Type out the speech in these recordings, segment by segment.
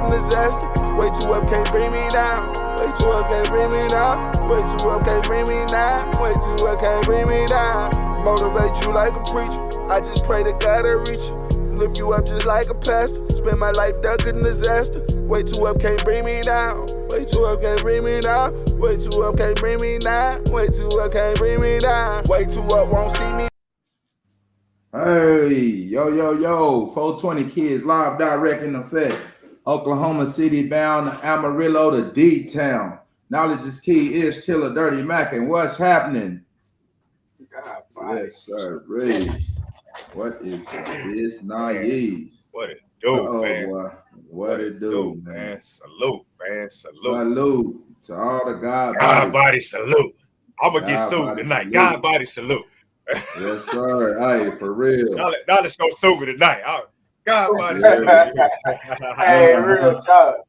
than disaster. Way too up, can't bring me down. Way too up, can't bring me down. Way too up, can't bring me down. Way too up, can't bring me down. Motivate you like a preacher. I just pray to God to reach you. Lift you up just like a pastor. Spend my life ducking disaster. Way too up, can't bring me down. Way too up, can't bring me down. Way too up, can't bring me down. Way too up, can't bring me down. Way too up, won't see me. Hey, yo, 420 kids live direct in effect. Oklahoma City bound, Amarillo to D-Town. Knowledge is key, is till a dirty Mac. And what's happening? God, yes, sir. Raise. What is this? Naive. What it do, man? Boy. What it do, man? Salute, man. Salute to all the God body salute. I'm gonna get sued tonight. Salute. God body salute. Yes, sir. Hey, for real. Knowledge gonna sue me tonight. God body salute. Hey, real talk.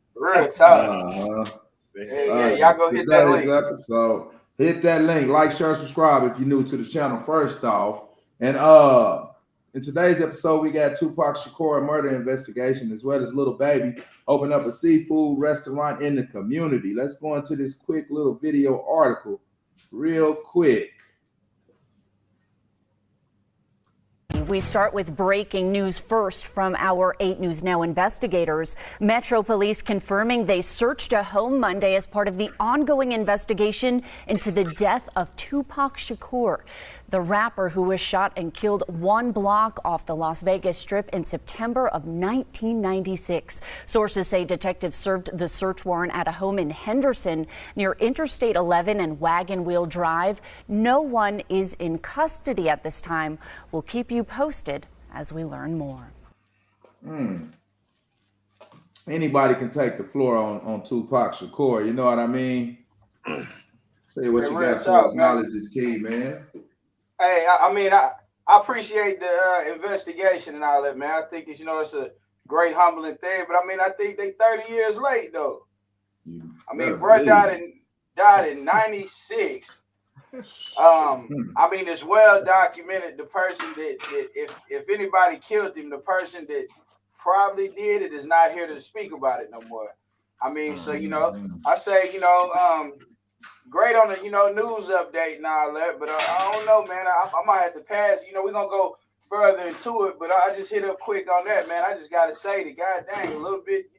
Yeah, y'all go hit that link. Episode. Hit that link. Like, share, subscribe if you're new to the channel. First off, and in today's episode, we got Tupac Shakur murder investigation, as well as Little Baby open up a seafood restaurant in the community. Let's go into this quick little video article real quick. We start with breaking news first from our 8 News Now investigators. Metro Police confirming they searched a home Monday as part of the ongoing investigation into the death of Tupac Shakur, the rapper who was shot and killed 1 block off the Las Vegas Strip in September of 1996. Sources say detectives served the search warrant at a home in Henderson near Interstate 11 and Wagon Wheel Drive. No one is in custody at this time. We'll keep you posted as we learn more. Anybody can take the floor on Tupac Shakur, you know what I mean? Say what you got for us. Knowledge is key, man. Hey, I appreciate the investigation and all that, man. I think it's a great humbling thing, but I think they 30 years late though. Bro died in 96. It's well documented. The person that if anybody killed him, the person that probably did it is not here to speak about it no more. I say, great on the, news update and all that, but I don't know, man. I might have to pass. We're going to go further into it, but I just hit up quick on that, man. I just got to say that, God dang, a little bit,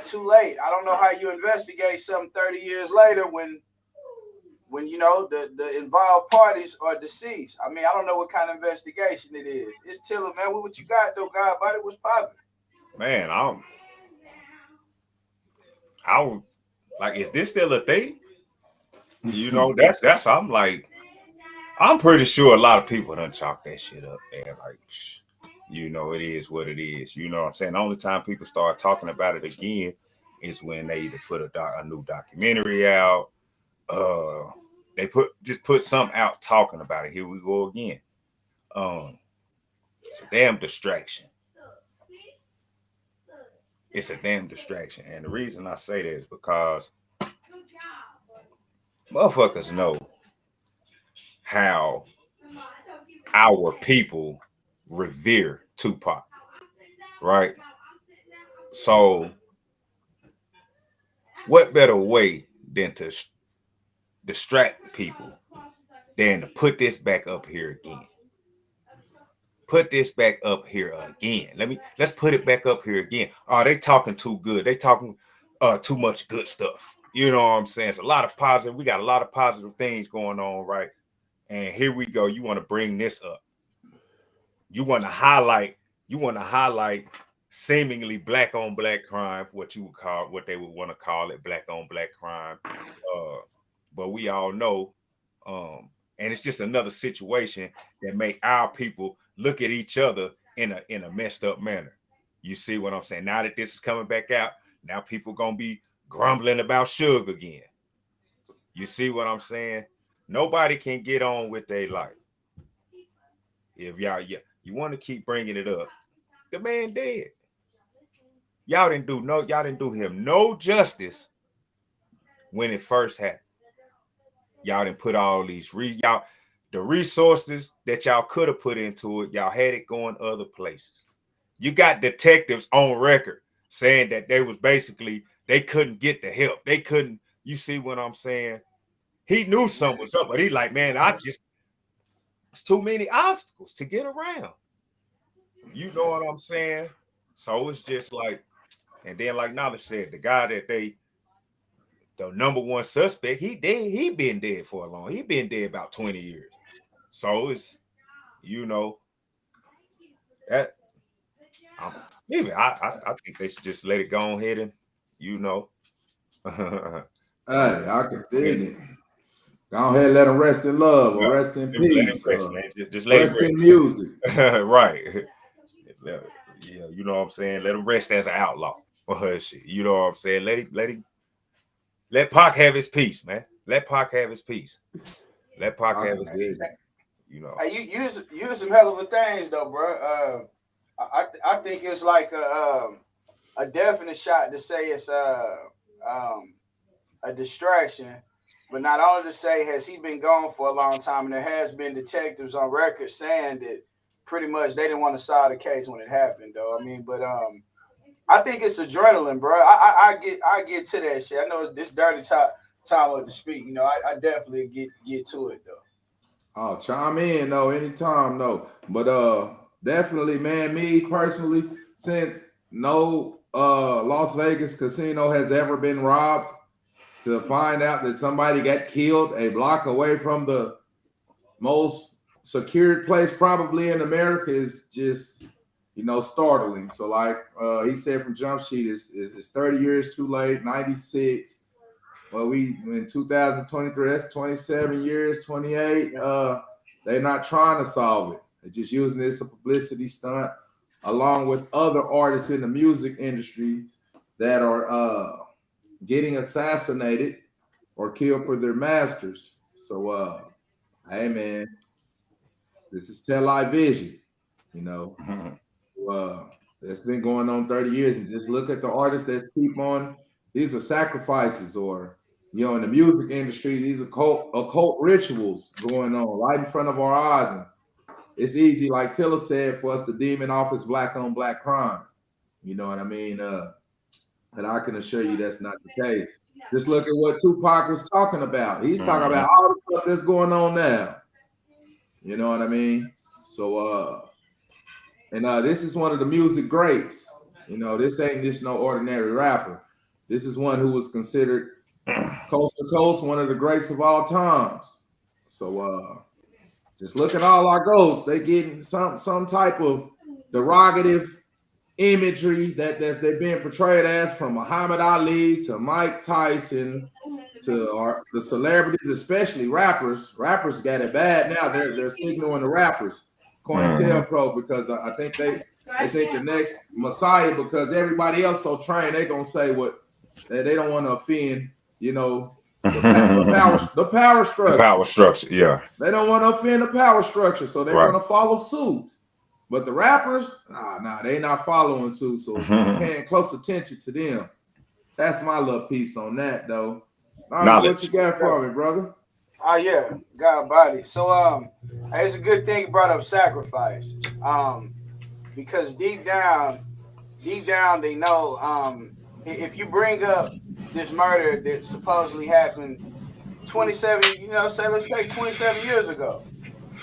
too late. I don't know how you investigate something 30 years later when the involved parties are deceased. I don't know what kind of investigation it is. It's Tiller, man. What you got, though, God? Body was popping. Man, I like, is this still a thing? That's I'm like, I'm pretty sure a lot of people done chalk that shit up there. Like, it is what it is. You know what I'm saying? The only time people start talking about it again is when they either put a new documentary out. They put something out talking about it. Here we go again. It's a damn distraction. It's a damn distraction. And the reason I say that is because motherfuckers know how our people revere Tupac, right? So what better way than to distract people than to put this back up here again? Put this back up here again. Let's put it back up here again. Oh, they talking too good. They talking too much good stuff. You know what I'm saying? It's a lot of positive. We got a lot of positive things going on, right? And here we go. You want to bring this up. You want to highlight seemingly black on black crime, what they would want to call it, black on black crime. But we all know, and it's just another situation that make our people look at each other in a messed up manner. You see what I'm saying? Now that this is coming back out, now people gonna be grumbling about Suge again. You see what I'm saying? Nobody can get on with their life. If you want to keep bringing it up, the man dead. Y'all didn't do him no justice when it first happened. Y'all didn't put all these the resources that y'all could have put into it. Y'all had it going other places. You got detectives on record saying that they was basically they couldn't get the help. They couldn't. You see what I'm saying? He knew something was up, but he like, man, it's too many obstacles to get around. You know what I'm saying? So it's just like, and then like Knowledge said, the guy that the number one suspect, he dead. He been dead for a long. He been dead about 20 years. So it's, you know, that I think they should just let it go ahead and, you know. Hey, I can dig it. Go ahead and let him rest in love or rest in peace. Let him rest, just let rest him rest in music. Right. Yeah, you know what I'm saying? Let him rest as an outlaw for her shit. You know what I'm saying? Let Pac have his peace, man. Let Pac have his peace. Let Pac have his peace. You know. Hey, you use some hell of a things though, bro. I think it's like a definite shot to say it's a distraction, but not only to say has he been gone for a long time, and there has been detectives on record saying that pretty much they didn't want to solve the case when it happened, though. I mean, but I think it's adrenaline, bro. I get to that shit. I know it's this dirty time to speak. You know, I definitely get to it though. Oh, chime in though, anytime though. But definitely, man, me personally, since no Las Vegas casino has ever been robbed, to find out that somebody got killed a block away from the most secured place probably in America is just, you know, startling. So like he said from Jump Sheet, is 30 years too late, 96. Well, we in 2023, that's 27 years, 28. They're not trying to solve it. They're just using this as a publicity stunt, along with other artists in the music industry that are getting assassinated or killed for their masters. So, hey man, this is Tell Live Vision, you know. That's been going on 30 years, and just look at the artists that keep on. These are sacrifices, or you know, in the music industry, these occult rituals going on right in front of our eyes. And it's easy, like Tiller said, for us to deem it off as black on black crime. You know what I mean? But I can assure you that's not the case. Just look at what Tupac was talking about. He's talking about all the stuff that's going on now. You know what I mean? So, this is one of the music greats. You know, this ain't just no ordinary rapper. This is one who was considered coast to coast, one of the greats of all times. So just look at all our goals. They getting some type of derogative imagery that's they're being portrayed as, from Muhammad Ali to Mike Tyson to the celebrities, especially rappers. Rappers got it bad now. They're signaling the rappers, COINTELPRO, because I think they think the next Messiah, because everybody else so trained, they gonna say what they don't want to offend. You know, the power structure. The power structure, yeah. They don't want to offend the power structure, so they're going to follow suit. But the rappers, they not following suit, so paying close attention to them. That's my little piece on that, though. What you got for me, brother? Oh yeah, God body. So it's a good thing you brought up sacrifice. Because deep down they know if you bring up this murder that supposedly happened 27, you know, let's say 27 years ago.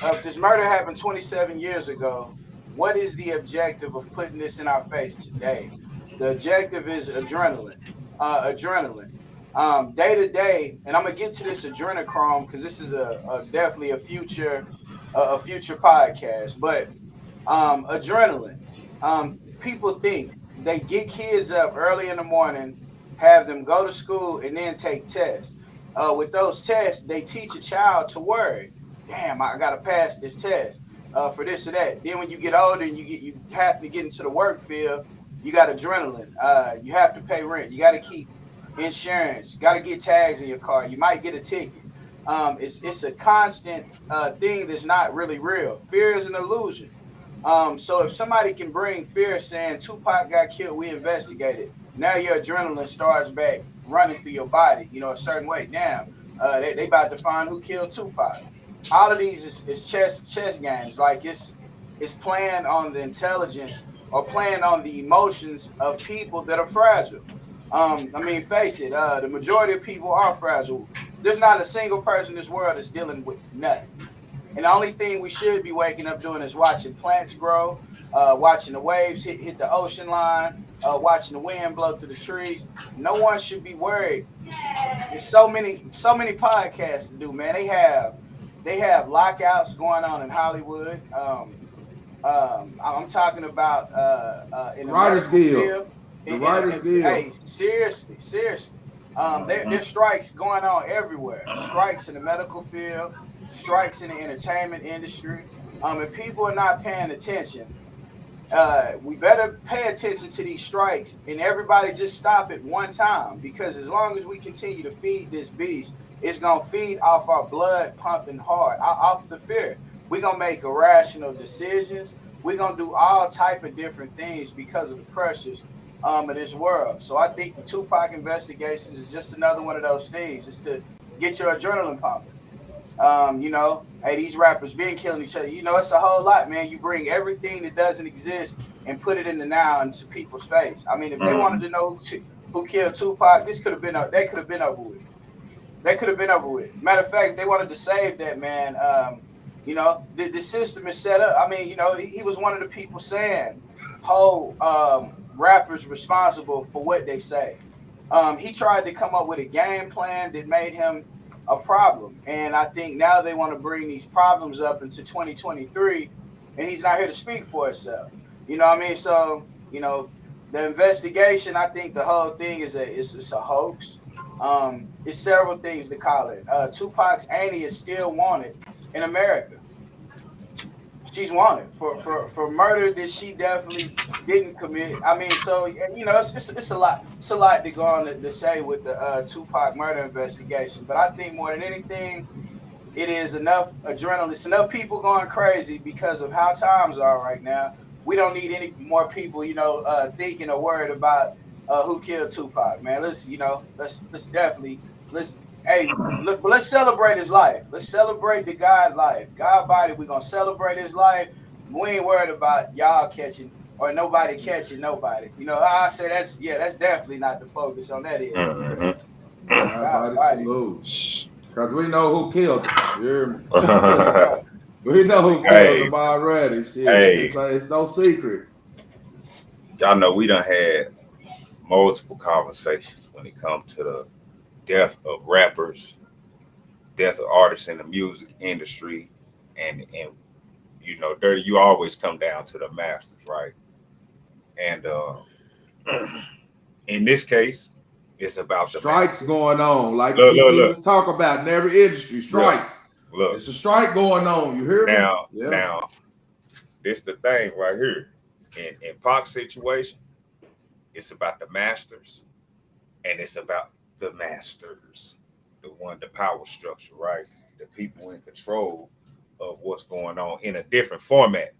If this murder happened 27 years ago, what is the objective of putting this in our face today? The objective is adrenaline. Day to day, and I'm gonna get to this adrenochrome because this is definitely a future podcast. But adrenaline. People think they get kids up early in the morning, have them go to school, and then take tests. With those tests, they teach a child to worry. Damn, I gotta pass this test for this or that. Then when you get older and you have to get into the work field, you got adrenaline. You have to pay rent. You got to keep insurance. You got to get tags in your car. You might get a ticket. It's a constant thing that's not really real. Fear is an illusion. So if somebody can bring fear, saying Tupac got killed, we investigated. Now your adrenaline starts back running through your body, you know, a certain way. Now they about to find who killed Tupac. All of these is chess games. Like it's playing on the intelligence are playing on the emotions of people that are fragile. I mean, face it, the majority of people are fragile. There's not a single person in this world that's dealing with nothing. And the only thing we should be waking up doing is watching plants grow, watching the waves hit the ocean line, watching the wind blow through the trees. No one should be worried. There's so many podcasts to do, man. They have lockouts going on in Hollywood. I'm talking about in the Writers Guild. field. The Writers Guild. Hey, seriously. There's strikes going on everywhere. Strikes in the medical field, strikes in the entertainment industry. If people are not paying attention, we better pay attention to these strikes and everybody just stop at one time, because as long as we continue to feed this beast, it's gonna feed off our blood pumping hard, off the fear. We're gonna make irrational decisions. We're gonna do all type of different things because of the pressures of this world. So I think the Tupac investigations is just another one of those things. It's to get your adrenaline pumping. Hey, these rappers been killing each other. It's a whole lot, man. You bring everything that doesn't exist and put it in the now into people's face. I mean, if they wanted to know who killed Tupac, they could have been over with. They could have been over with. Matter of fact, they wanted to save that, man. The system is set up. I mean, he was one of the people saying, rappers responsible for what they say. He tried to come up with a game plan that made him a problem. And I think now they want to bring these problems up into 2023, and he's not here to speak for himself. You know what I mean? So, the investigation, I think the whole thing is it's a hoax. It's several things to call it. Tupac's auntie is still wanted in America. She's wanted for murder that she definitely didn't commit. I mean, so it's a lot. It's a lot to go on to say with the Tupac murder investigation. But I think more than anything, it is enough adrenaline. It's enough people going crazy because of how times are right now. We don't need any more people, thinking or worried about who killed Tupac. Man, let's celebrate his life. Let's celebrate the God life. God body, we're going to celebrate his life. We ain't worried about y'all catching or nobody catching nobody. I say that's definitely not the focus on that end. God body salute. Because we know who killed him. We know who killed him already. Shit. It's no secret. Y'all know we done had multiple conversations when it comes to the death of rappers, death of artists in the music industry, and Dirty, you always come down to the masters, right? And in this case, it's about the strikes going on, like we talk about in every industry. Strikes. Look, it's a strike going on. You hear me? Now, this the thing right here. In Pac's situation, it's about the masters, and it's about the masters, the power structure, right? The people in control of what's going on in a different format.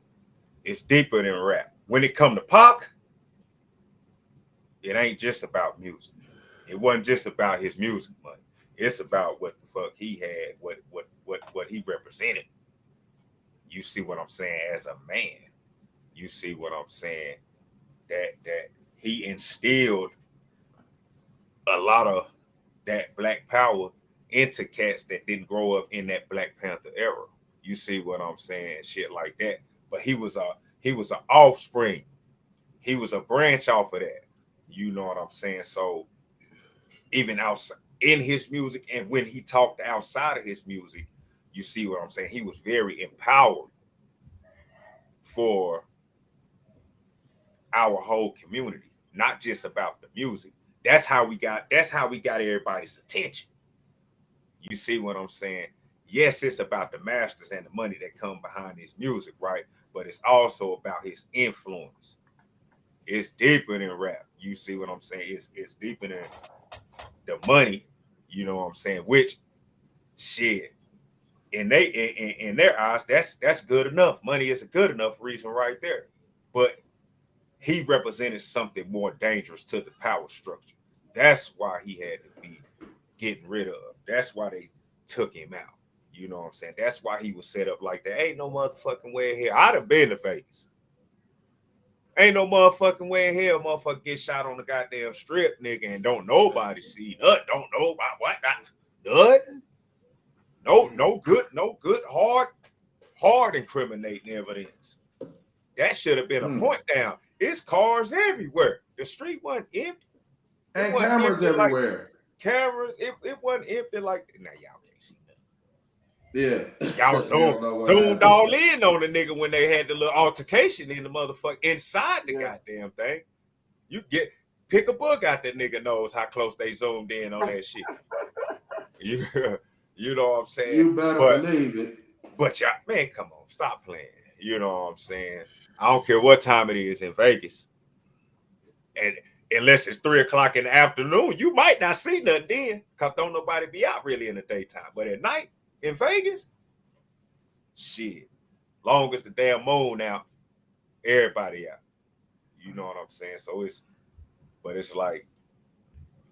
It's deeper than rap. When it come to Pac, it ain't just about music. It wasn't just about his music money. It's about what the fuck he had, what he represented. You see what I'm saying? As a man, you see what I'm saying? That he instilled a lot of that black power into cats that didn't grow up in that Black Panther era. You see what I'm saying? Shit like that. But he was an offspring. He was a branch off of that. You know what I'm saying? So even outside in his music, and when he talked outside of his music, you see what I'm saying? He was very empowered for our whole community, not just about the music. That's how we got everybody's attention. You see what I'm saying? Yes, it's about the masters and the money that come behind his music, right? But it's also about his influence. It's deeper than rap. You see what I'm saying? It's deeper than the money, you know what I'm saying? Which shit, in their eyes, that's good enough. Money is a good enough reason right there. But he represented something more dangerous to the power structure. That's why he had to be getting rid of. That's why they took him out. You know what I'm saying? That's why he was set up like that. Ain't no motherfucking way in here. I'd have been to Vegas. Ain't no motherfucking way in hell motherfucker get shot on the goddamn strip, nigga, and don't nobody see nothing. Don't know about what nothing. No good, hard incriminating evidence. That should have been a point down. It's cars everywhere. The street wasn't empty. And cameras everywhere. Cameras, it wasn't empty like now y'all can't see nothing. Yeah. Y'all zoomed all in on the nigga when they had the little altercation in the motherfucker inside the goddamn thing. You pick a bug out that nigga knows how close they zoomed in on that shit. You know what I'm saying? You better believe it. But y'all, man, come on, stop playing. You know what I'm saying? I don't care what time it is in Vegas. And unless it's 3:00 in the afternoon, you might not see nothing then, because don't nobody be out really in the daytime. But at night in Vegas, shit, long as the damn moon out, everybody out. You know what I'm saying? So it's like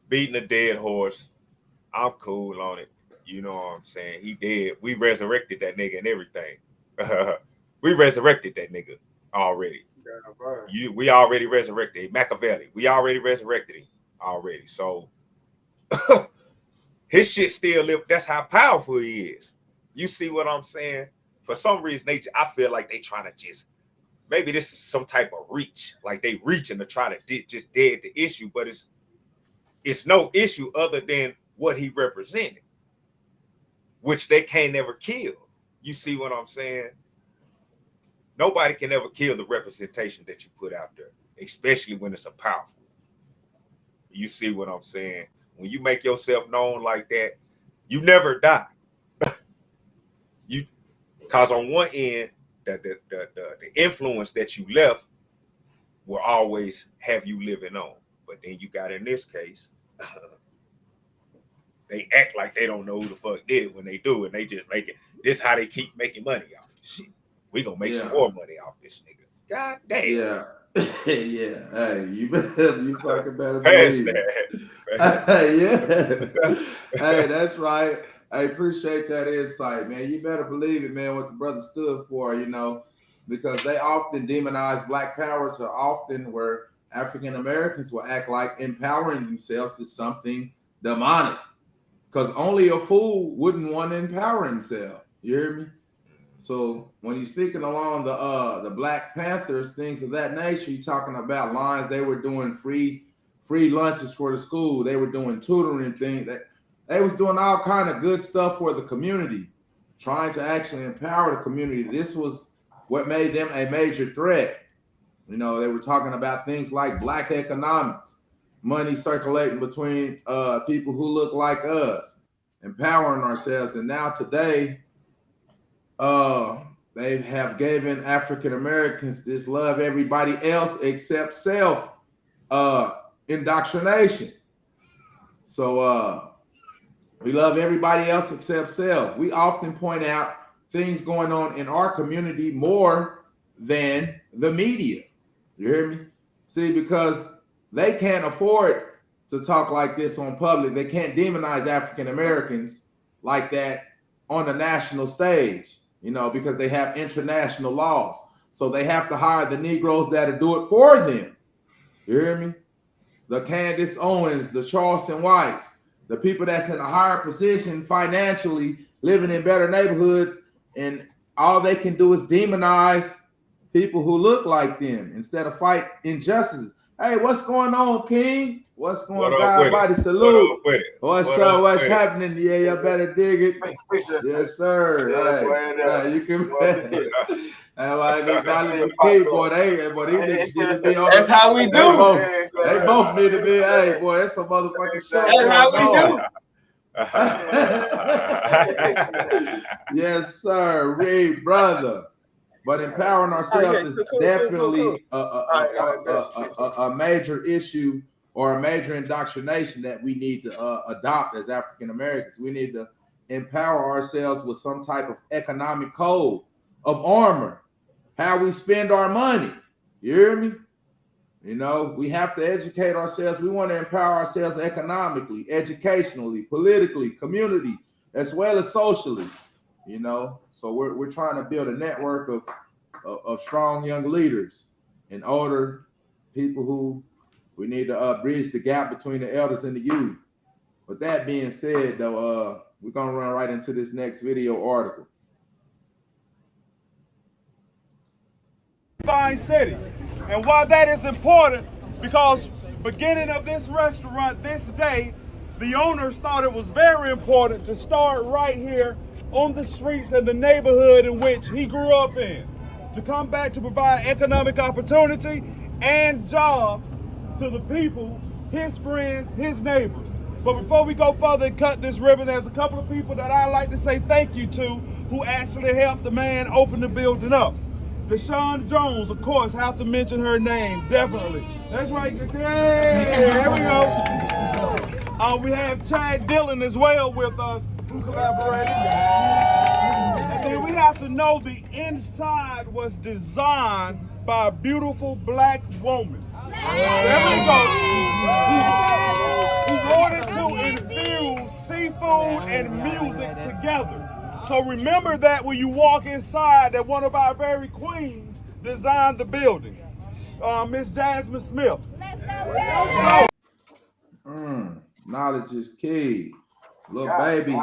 beating a dead horse. I'm cool on it. You know what I'm saying? He dead. We resurrected that nigga and everything. We resurrected that nigga already. We already resurrected him. Machiavelli. We already resurrected him already. So his shit still live. That's how powerful he is. You see what I'm saying? For some reason, I feel like they trying to just, maybe this is some type of reach. Like they reaching to try to just dead the issue, but it's no issue other than what he represented, which they can't never kill. You see what I'm saying? Nobody can ever kill the representation that you put out there, especially when it's a powerful. You see what I'm saying? When you make yourself known like that, you never die. Because on one end, the influence that you left will always have you living on. But then you got in this case, they act like they don't know who the fuck did it when they do it. They just make it. This how they keep making money off this shit. We gonna make some more money off this nigga. God damn. Yeah. Yeah. Hey, you fucking better Pass believe that. Hey, yeah. Hey, that's right. I appreciate that insight, man. You better believe it, man, what the brother stood for, you know, because they often demonize black power so often where African Americans will act like empowering themselves is something demonic. Because only a fool wouldn't want to empower himself. You hear me? So when you're speaking along the Black Panthers, things of that nature, you're talking about lines. They were doing free lunches for the school. They were doing tutoring things. They was doing all kind of good stuff for the community, trying to actually empower the community. This was what made them a major threat. You know, they were talking about things like black economics, money circulating between people who look like us, empowering ourselves. And now today, they have given African Americans this love everybody else except self indoctrination. So we love everybody else except self. We often point out things going on in our community more than the media. You hear me? See, because they can't afford to talk like this on public. They can't demonize African Americans like that on the national stage, you know, because they have international laws. So they have to hire the Negroes that'll do it for them. You hear me? The Candace Owens, the Charleston Whites, the people that's in a higher position financially, living in better neighborhoods, and all they can do is demonize people who look like them instead of fight injustices. Hey, what's going on, King? What's going on? God body salute. What's up? What's happening? Yeah, you better dig it. Yes, sir. Hey, you can. That's how we do. They both need to be. Hey, boy, that's a motherfucking show. That's how we do. Yes, sir. Read, brother. But empowering ourselves is definitely a major issue or a major indoctrination that we need to adopt as African Americans. We need to empower ourselves with some type of economic code of armor, how we spend our money. You hear me? You know, we have to educate ourselves. We want to empower ourselves economically, educationally, politically, community, as well as socially. You know, so we're trying to build a network of strong young leaders and older people who we need to bridge the gap between the elders and the youth. With that being said, though, we're gonna run right into this next video article. Fine city, and why that is important, because beginning of this restaurant this day, the owners thought it was very important to start right here on the streets in the neighborhood in which he grew up in, to come back to provide economic opportunity and jobs to the people, his friends, his neighbors. But before we go further and cut this ribbon, there's a couple of people that I'd like to say thank you to who actually helped the man open the building up. Deshawn Jones, of course, have to mention her name, definitely. That's right. Hey, there we go. We have Chad Dillon as well with us, who collaborated. And then we have to know the inside was designed by a beautiful black woman. There we go. Who wanted to infuse seafood and music together. So remember that when you walk inside, that one of our very queens designed the building, Miss Jasmine Smith. Knowledge is key. Little baby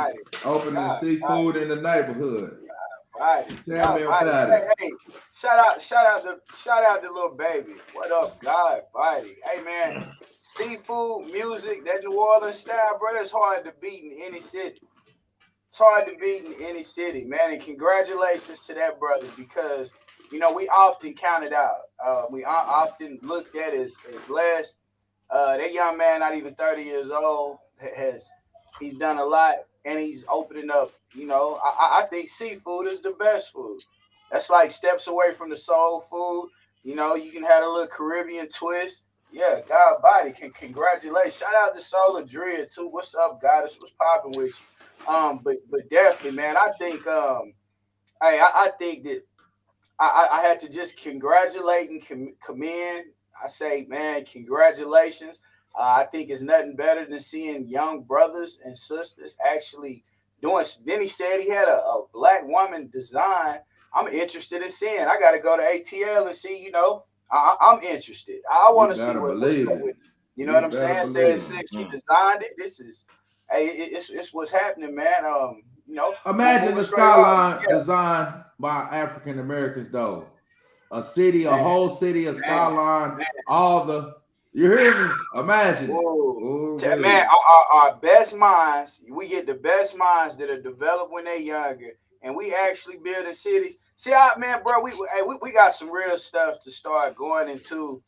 opening the seafood in the neighborhood. Tell me about it. Hey, shout out to little baby. What up, God, buddy? Hey man, seafood, music, that New Orleans style, bro, that's hard to beat in any city. It's hard to beat in any city, man. And congratulations to that brother, because we often counted out. We often looked at as less. That young man, not even 30 years old, he's done a lot, and he's opening up. I think seafood is the best food. That's like steps away from the soul food. You can have a little Caribbean twist. Yeah, God body. Congratulations. Shout out to Solar Dread too. What's up, Goddess? What's popping with you? But definitely, man, I think I think that I had to just congratulate and commend. I say, man, congratulations. I think it's nothing better than seeing young brothers and sisters actually doing. Then he said he had a black woman design. I'm interested in seeing. I got to go to ATL and see. I'm interested. I want to see what's up with. You know what I'm saying? Said since she designed it, this is. Hey, it's what's happening, man. Imagine the skyline designed by African Americans, though. A city, a whole city, a skyline, you hear me? Imagine. Man, our best minds, we get the best minds that are developed when they're younger, and we actually build in cities. See, man, bro, we got some real stuff to start going into,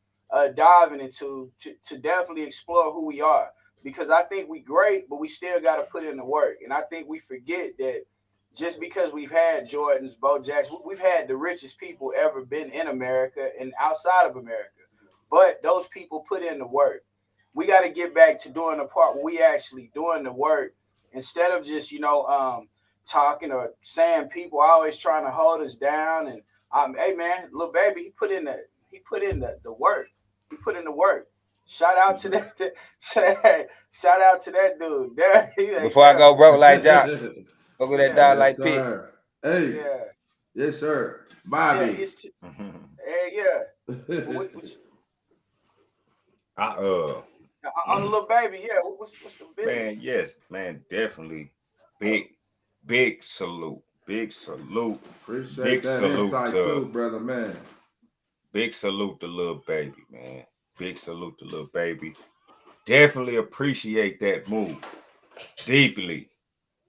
diving into, to definitely explore who we are. Because I think we great, but we still got to put in the work. And I think we forget that just because we've had Jordans, Bo Jacks, we've had the richest people ever been in America and outside of America. But those people put in the work. We got to get back to doing the part where we actually doing the work instead of just, talking or saying people always trying to hold us down. And hey man, little baby, he put in the work. He put in the work. Shout out to that. Shout out to that dude. Before I go broke like that, go with that dog like Pete. Hey, yeah, yes sir, Bobby. On the little baby, yeah. What's the business? Man, yes, man, definitely. Big salute. Appreciate big that salute insight too, brother, man. Big salute to little baby, man. Big salute to little baby. Definitely appreciate that move deeply,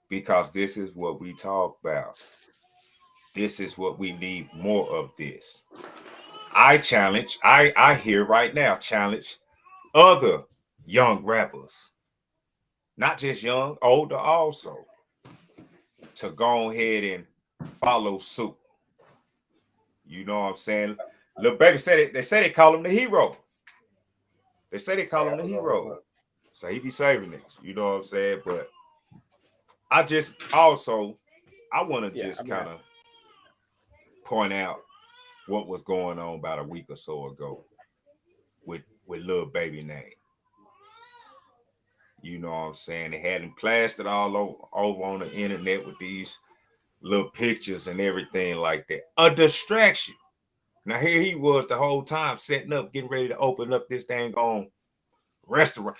because this is what we talk about. This is what we need more of this. I hear right now, challenge other young rappers, not just young, older also, to go ahead and follow suit. You know what I'm saying? Lil Baby said it. They say they call him the hero. They say they call him the hero. So he be saving it. You know what I'm saying? But I just also, I want to just kind of point out what was going on about a week or so ago with Lil Baby name. You know what I'm saying? They had him plastered all over on the internet with these little pictures and everything like that. A distraction. Now here he was the whole time setting up, getting ready to open up this dang on restaurant.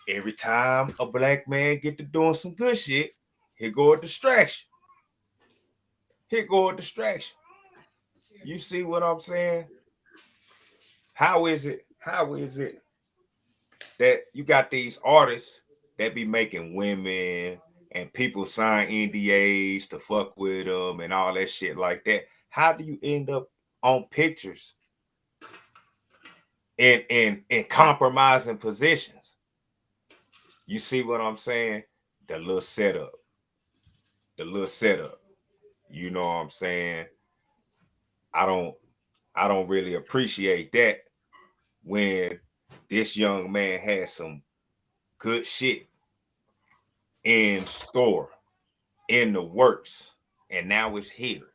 Every time a black man get to doing some good shit, here go a distraction. Here go a distraction. You see what I'm saying? How is it that you got these artists that be making women and people sign NDAs to fuck with them and all that shit like that? How do you end up on pictures in compromising positions? You see what I'm saying? The little setup. You know what I'm saying? I don't really appreciate that when this young man has some good shit in store, in the works, and now it's here.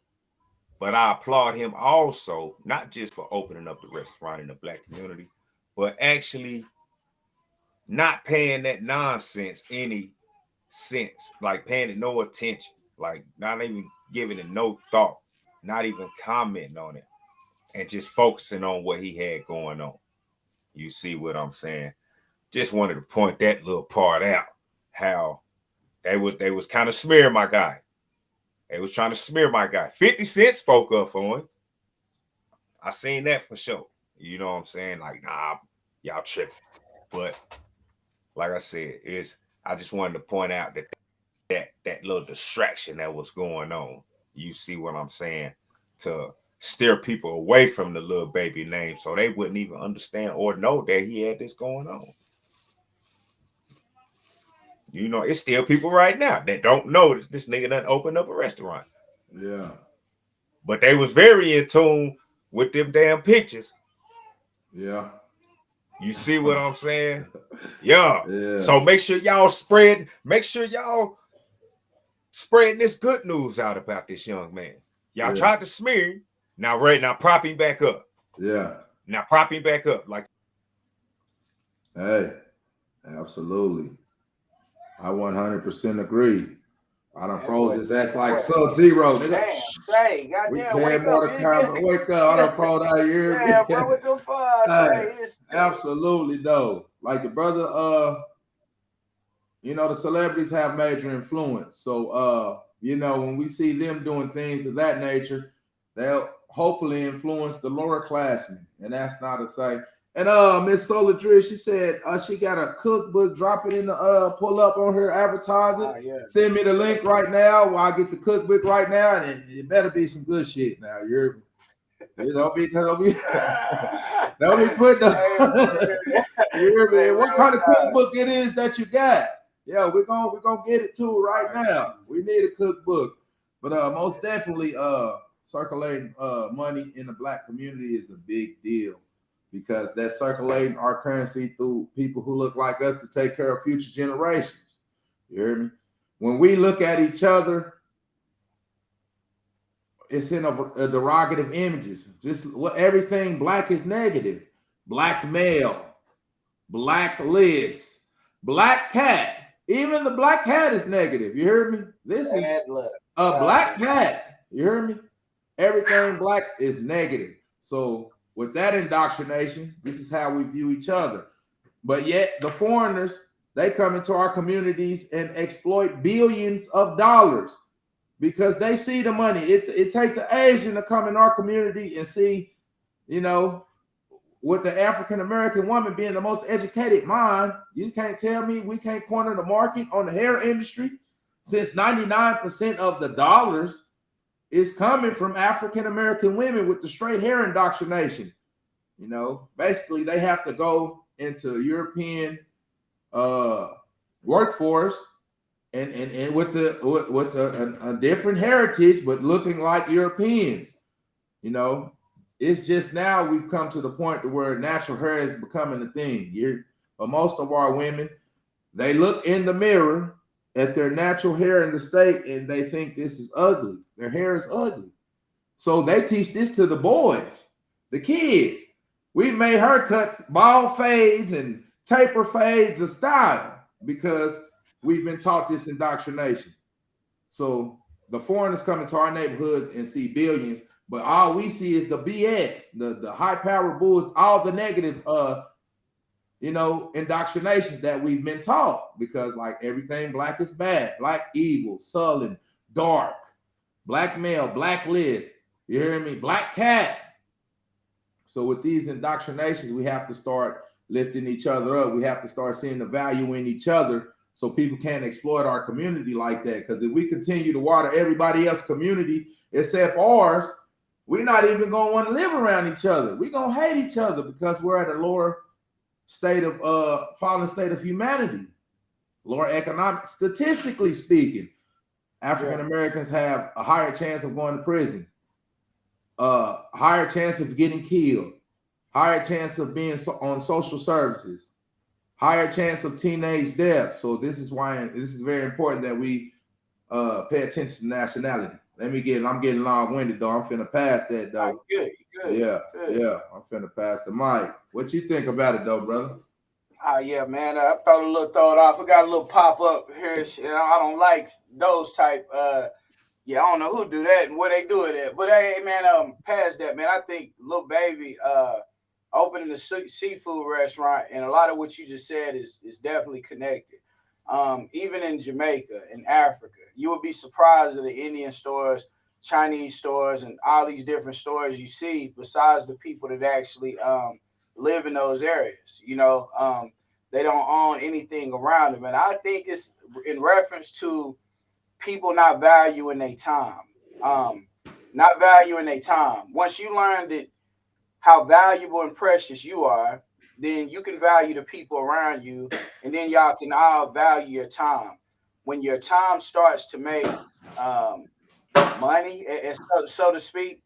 But I applaud him also, not just for opening up the restaurant in the black community, but actually not paying that nonsense any sense, like paying it no attention, like not even giving it no thought, not even commenting on it, and just focusing on what he had going on. You see what I'm saying? Just wanted to point that little part out, how they was kind of smearing my guy. They was trying to smear my guy. 50 Cent spoke up for him. I seen that for sure. You know what I'm saying? Like, nah, y'all tripping. But like I said, I just wanted to point out that little distraction that was going on. You see what I'm saying? To steer people away from the little baby name so they wouldn't even understand or know that he had this going on. You know, it's still people right now that don't know that this nigga done opened up a restaurant. Yeah. But they was very in tune with them damn pictures. Yeah. You see what I'm saying? Yeah. So make sure y'all spreading this good news out about this young man. Y'all tried to smear him. Now prop him back up. Yeah. Now prop him back up. Like, hey, absolutely. I 100% agree. I done froze his ass like Sub-Zero. Damn, say, goddamn, wake up. Wake up. I done froze out here. Yeah, bro, what the fuck? Absolutely, though. Like the brother, you know, the celebrities have major influence. So, you know, when we see them doing things of that nature, they'll hopefully influence the lower classmen. And that's not to say. And Miss Soladri, she said she got a cookbook. Drop it in the pull up on her advertising. Yeah. Send me the link right now while I get the cookbook right now, and it better be some good shit. Now you don't be putting the. You hear me? What kind of cookbook it is that you got? Yeah, we're gonna get it too right now. We need a cookbook, but most definitely circulating money in the black community is a big deal. Because that's circulating our currency through people who look like us to take care of future generations. You hear me? When we look at each other, it's in a derogative images. Just everything black is negative. Black male, black list, black cat. Even the black cat is negative. You hear me? This is a black cat. You hear me? Everything black is negative. So with that indoctrination, this is how we view each other. But yet the foreigners, they come into our communities and exploit billions of dollars because they see the money. It takes the Asian to come in our community and see, you know, with the African-American woman being the most educated mind, you can't tell me we can't corner the market on the hair industry since 99% of the dollars is coming from African-American women with the straight hair indoctrination. You know, basically they have to go into European workforce and with a different heritage, but looking like Europeans. You know, it's just now we've come to the point to where natural hair is becoming a thing. But most of our women, they look in the mirror at their natural hair in the state and they think this is ugly. Their hair is ugly. So they teach this to the boys, the kids. We've made haircuts, bald fades and taper fades of style because we've been taught this indoctrination. So the foreigners come into our neighborhoods and see billions But all we see is the BS, the high power bulls, all the negative indoctrinations that we've been taught, because like everything black is bad, black evil, sullen, dark, black male, blacklist, you hear me? Black cat. So with these indoctrinations, we have to start lifting each other up. We have to start seeing the value in each other so people can't exploit our community like that. Because if we continue to water everybody else's community except ours, we're not even going to want to live around each other. We're going to hate each other because we're at a lower state of fallen state of humanity, lower economic, statistically speaking. African Americans have a higher chance of going to prison, higher chance of getting killed, higher chance of being on social services, higher chance of teenage death. So this is why this is very important that we pay attention to nationality. I'm getting long-winded though. I'm finna pass that though. Good. Yeah. I'm finna pass the mic. What you think about it though, brother? Yeah, man. I throw it off. I got a little pop up here. I don't like those type. I don't know who do that and where they do it at. But hey, man, past that, man. I think Lil Baby opening the seafood restaurant, and a lot of what you just said is definitely connected. Even in Jamaica, in Africa, you would be surprised at the Indian stores, Chinese stores, and all these different stores you see, besides the people that actually live in those areas. They don't own anything around them. And I think it's in reference to people not valuing their time. Once you learn that how valuable and precious you are, then you can value the people around you, and then y'all can all value your time. When your time starts to make money, so to speak,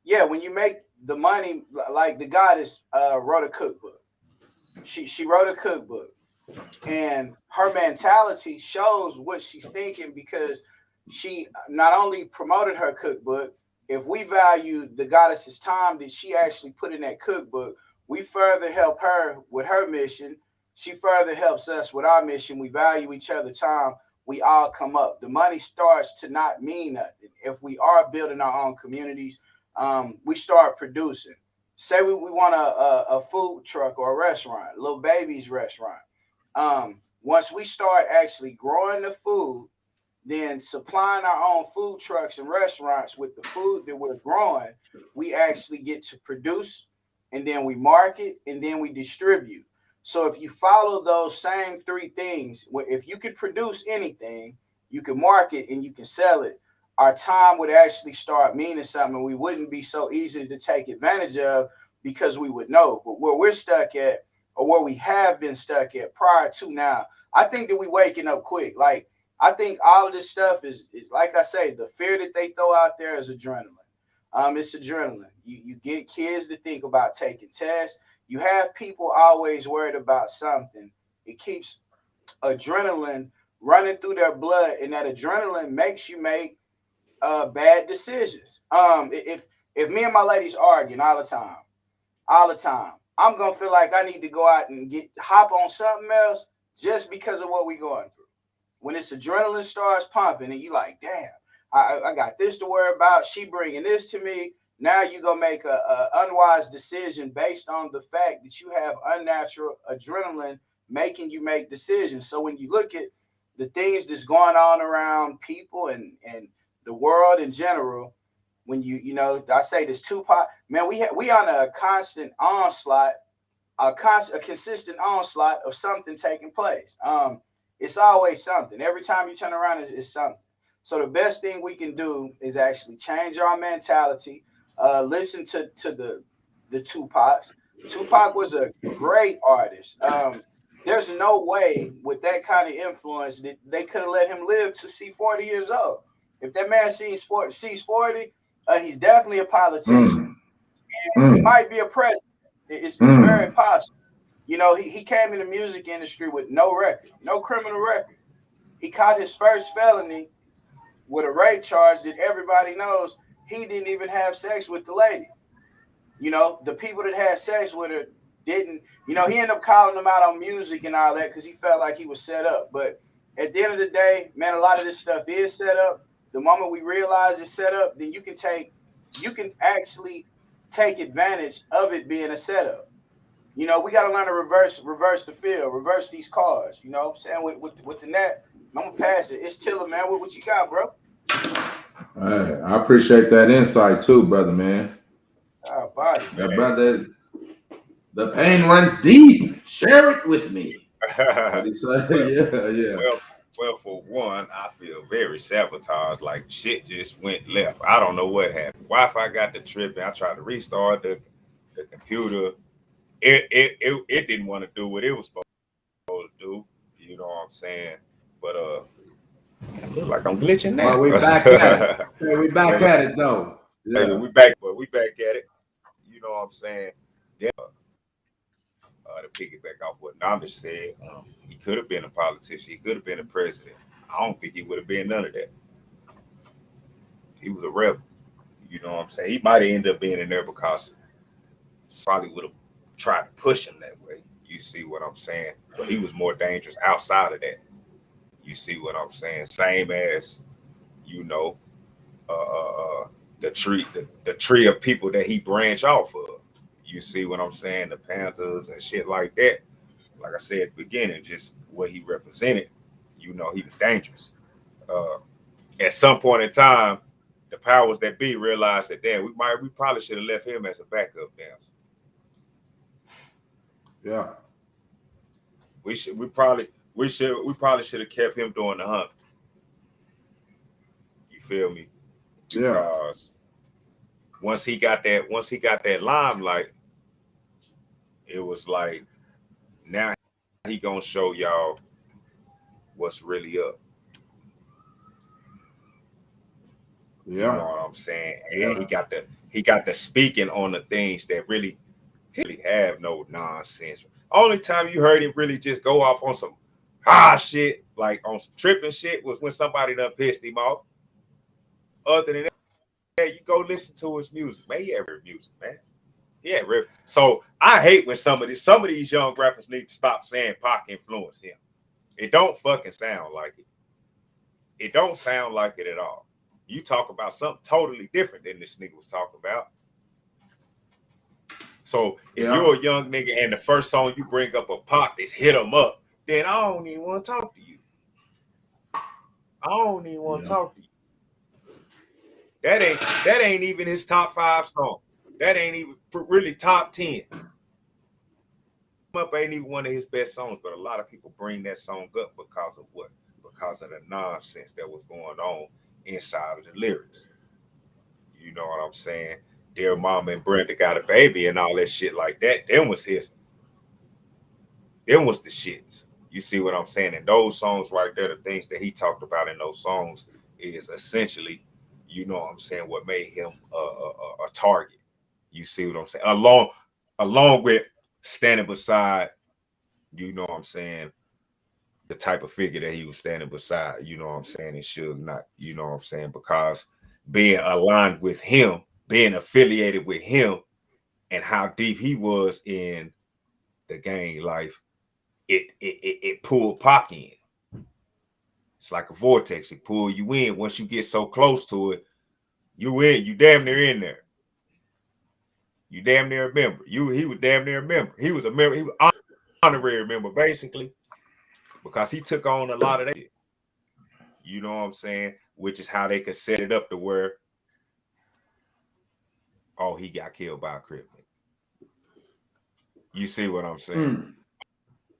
when you make the money, like the goddess wrote a cookbook. She wrote a cookbook, and her mentality shows what she's thinking, because she not only promoted her cookbook. If we value the goddess's time that she actually put in that cookbook, we further help her with her mission. She further helps us with our mission. We value each other's time. We all come up. The money starts to not mean nothing. If we are building our own communities, we start producing. Say we want a food truck or a restaurant, Lil Baby's restaurant. Once we start actually growing the food, then supplying our own food trucks and restaurants with the food that we're growing, we actually get to produce, and then we market, and then we distribute. So if you follow those same three things, if you can produce anything, you can market, and you can sell it, our time would actually start meaning something. We wouldn't be so easy to take advantage of, because we would know. But where we're stuck at, or where we have been stuck at prior to now, I think that we waking up quick. Like, I think all of this stuff is like I say, the fear that they throw out there is adrenaline. It's adrenaline. You get kids to think about taking tests. You have people always worried about something. It keeps adrenaline running through their blood, and that adrenaline makes you make bad decisions. If me and my ladies arguing all the time, I'm gonna feel like I need to go out and hop on something else just because of what we're going through. When this adrenaline starts pumping, and you like, damn, I got this to worry about. She bringing this to me. Now you gonna make a unwise decision based on the fact that you have unnatural adrenaline making you make decisions. So when you look at the things that's going on around people and the world in general, when I say this Tupac, man, we on a constant onslaught, a consistent onslaught of something taking place. It's always something. Every time you turn around, it's something. So the best thing we can do is actually change our mentality. Listen to the Tupacs. Tupac was a great artist. There's no way with that kind of influence that they could have let him live to see 40 years old. If that man sees 40, he's definitely a politician. And he might be a president. It's very possible. He came in the music industry with no record, no criminal record. He caught his first felony with a rape charge that everybody knows he didn't even have sex with the lady. The people that had sex with her didn't, he ended up calling them out on music and all that because he felt like he was set up. But at the end of the day, man, a lot of this stuff is set up. The moment we realize it's set up, then you can take you can actually take advantage of it being a setup. You know, we got to learn to reverse the field, reverse these cards. You know what I'm saying? With the net, I'm going to pass it. It's Tiller, man. What you got, bro? Hey, I appreciate that insight too, brother, man. Oh, body. That brother, the pain runs deep. Share it with me. What he said? Yeah. Well, for one, I feel very sabotaged. Like shit just went left. I don't know what happened. Wi-Fi got the tripping. I tried to restart the computer. It didn't want to do what it was supposed to do. You know what I'm saying? But it look like I'm glitching now. Well, we back at it. Hey, we back at it though. Yeah. Hey, we back at it. You know what I'm saying? Yeah. To piggyback off what Namish said, he could have been a politician. He could have been a president. I don't think he would have been none of that. He was a rebel. You know what I'm saying? He might have ended up being in there because probably would have tried to push him that way. You see what I'm saying? But he was more dangerous outside of that. You see what I'm saying? Same as, you know, the tree of people that he branched off of. You see what I'm saying? The Panthers and shit like that. Like I said at the beginning, just what he represented, you know, he was dangerous. At some point in time, the powers that be realized that, damn, we probably should have left him as a backup dancer. Yeah. We probably should have kept him doing the hunt. You feel me? Because once he got that limelight, it was like, now he gonna show y'all what's really up. Yeah. You know what I'm saying? And he got the speaking on the things that really have no nonsense. Only time you heard him really just go off on some shit, like on some tripping shit, was when somebody done pissed him off. Other than that, you go listen to his music, man. He had real music, man. Yeah, real. So I hate when some of these young rappers need to stop saying Pac influenced him. It don't fucking sound like it. It don't sound like it at all. You talk about something totally different than this nigga was talking about. So if you're a young nigga and the first song you bring up a Pac is Hit 'Em Up, then I don't even want to talk to you. I don't even want to talk to you. That ain't even his top 5 song. That ain't even really top 10. Up ain't even one of his best songs, but a lot of people bring that song up because of what? Because of the nonsense that was going on inside of the lyrics. You know what I'm saying? Dear Mama and Brenda got a baby and all that shit like that. Them was the shits. You see what I'm saying? And those songs right there, the things that he talked about in those songs is essentially, you know what I'm saying, what made him a target. You see what I'm saying? Along with standing beside, you know what I'm saying, the type of figure that he was standing beside, you know what I'm saying, and Suge Knight, you know what I'm saying, because being aligned with him, being affiliated with him, and how deep he was in the gang life, it pulled Pac in. It's like a vortex. It pull you in. Once you get so close to it, you in. You damn near in there. You damn near a member. He was damn near a member. He was a member. He was honorary member, basically, because he took on a lot of that. You know what I'm saying? Which is how they could set it up to where, oh, he got killed by a Crip. You see what I'm saying?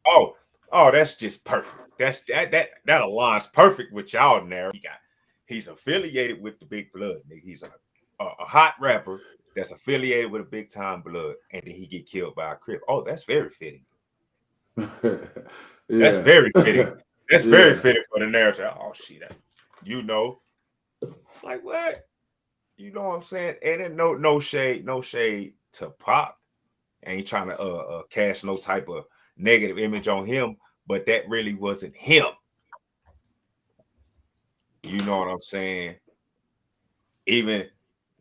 Oh, that's just perfect. That aligns perfect with y'all narrative. He's affiliated with the Big Blood. He's a hot rapper that's affiliated with a big time blood, and then he get killed by a Crip. Oh, that's very fitting. That's very fitting. That's very fitting for the narrative. Oh shit, you know, it's like what? You know what I'm saying? And then no shade to Pac. Ain't trying to cast no type of negative image on him, but that really wasn't him. You know what I'm saying? Even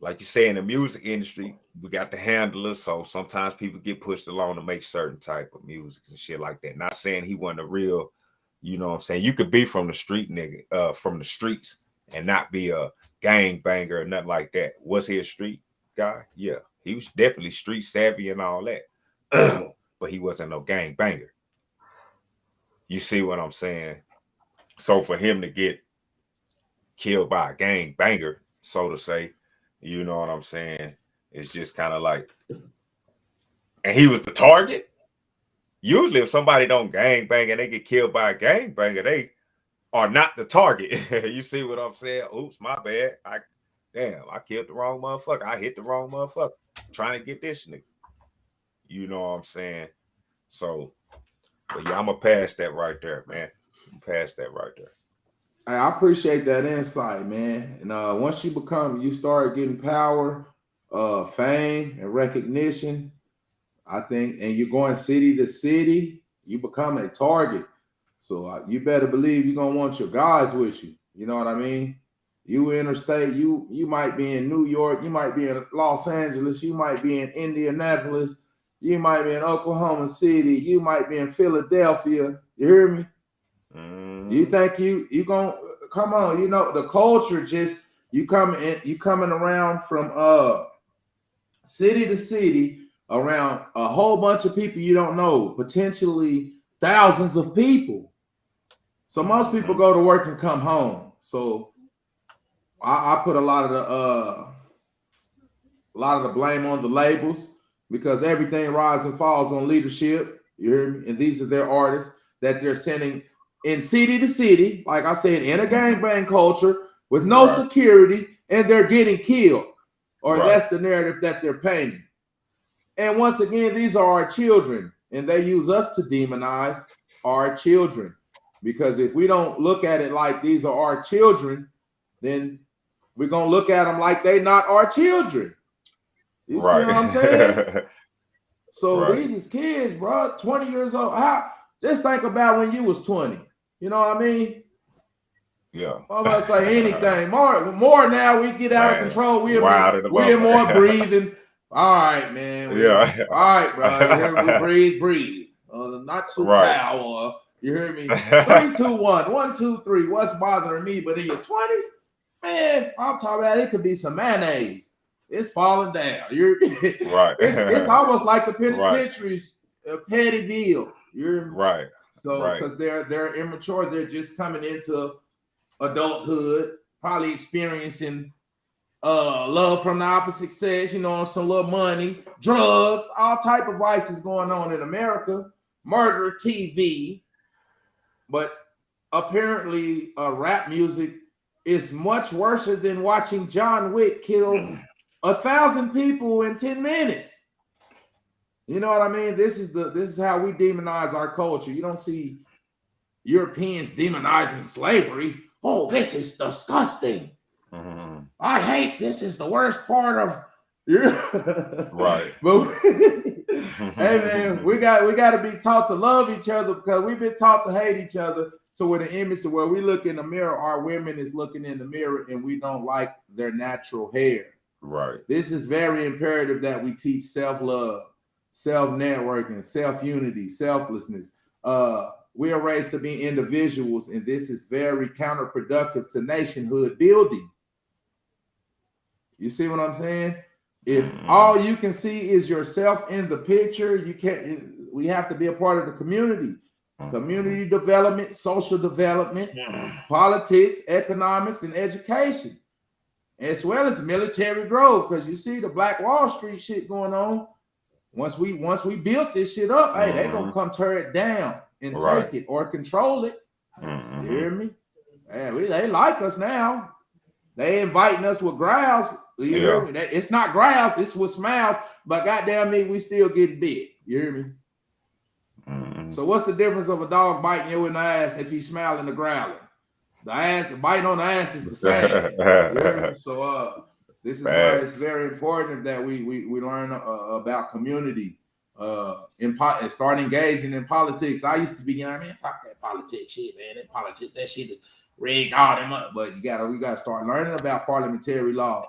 like you say in the music industry, we got the handlers, so sometimes people get pushed along to make certain type of music and shit like that. Not saying he wasn't a real, you know what I'm saying? You could be from the street nigga, from the streets, and not be a gang banger or nothing like that. Was he a street guy? Yeah, he was definitely street savvy and all that, but he wasn't no gang banger. You see what I'm saying? So for him to get killed by a gang banger, so to say, you know what I'm saying? It's just kind of like, and he was the target. Usually, if somebody don't gang bang and they get killed by a gang banger, they are not the target. You see what I'm saying? Oops, my bad. I killed the wrong motherfucker. I hit the wrong motherfucker trying to get this nigga. You know what I'm saying? So, but yeah, I'm gonna pass that right there, man. Pass that right there. I appreciate that insight, man. And once you start getting power, fame, and recognition, I think, and you're going city to city, you become a target. So you better believe you're gonna want your guys with you. You know what I mean? You interstate, you might be in New York, you might be in Los Angeles, you might be in Indianapolis, you might be in Oklahoma City, you might be in Philadelphia. You hear me? You think you gonna come on? You know the culture. Just you coming around from city to city around a whole bunch of people you don't know, potentially thousands of people. So most people go to work and come home. So I put a lot of the blame on the labels because everything rises and falls on leadership. You hear me? And these are their artists that they're sending in city to city, like I said, in a gangbang culture with no security, and they're getting killed. Or that's the narrative that they're painting. And once again, these are our children, and they use us to demonize our children. Because if we don't look at it like these are our children, then we're going to look at them like they not our children. You see what I'm saying? So these is kids, bro, 20 years old. Just think about when you was 20. You know what I mean? Yeah. I'm gonna say anything. More now. We get out of control. We're more breathing. All right, man. All right, bro. We breathe. Not too power. You hear me? 3, 2, 1. 1, 2, 3. What's bothering me? But in your 20s, man, I'm talking about it could be some mayonnaise. It's falling down. It's almost like the penitentiaries, Pettyville. You're so because they're immature, they're just coming into adulthood, probably experiencing love from the opposite sex, some little money, drugs, all type of vices going on in America, murder, TV. But apparently rap music is much worse than watching John Wick kill 1,000 people in 10 minutes. You know what I mean? This is how we demonize our culture. You don't see Europeans demonizing slavery. Oh, this is disgusting. Mm-hmm. I hate this is the worst part of But hey man, we got to be taught to love each other because we've been taught to hate each other. So with an image to where we look in the mirror, our women is looking in the mirror and we don't like their natural hair. Right. This is very imperative that we teach self-love, self-networking, self-unity, selflessness. We are raised to be individuals, and this is very counterproductive to nationhood building. You see what I'm saying? If all you can see is yourself in the picture, we have to be a part of the community. Community development, social development, politics, economics, and education, as well as military growth. Because you see the Black Wall Street shit going on. Once we built this shit up, hey, they gonna come tear it down and take it or control it. You hear me? Man, they like us now. They inviting us with growls. You hear me? It's not growls, it's with smiles. But goddamn me, we still get bit. You hear me? So what's the difference of a dog biting you in the ass if he's smiling and growling? The bite on the ass is the same. You hear me? So this is why it's very important that we learn about community and start engaging in politics. I used to be, fuck that politics shit, man. That shit is rigged all them up. But we gotta start learning about parliamentary law,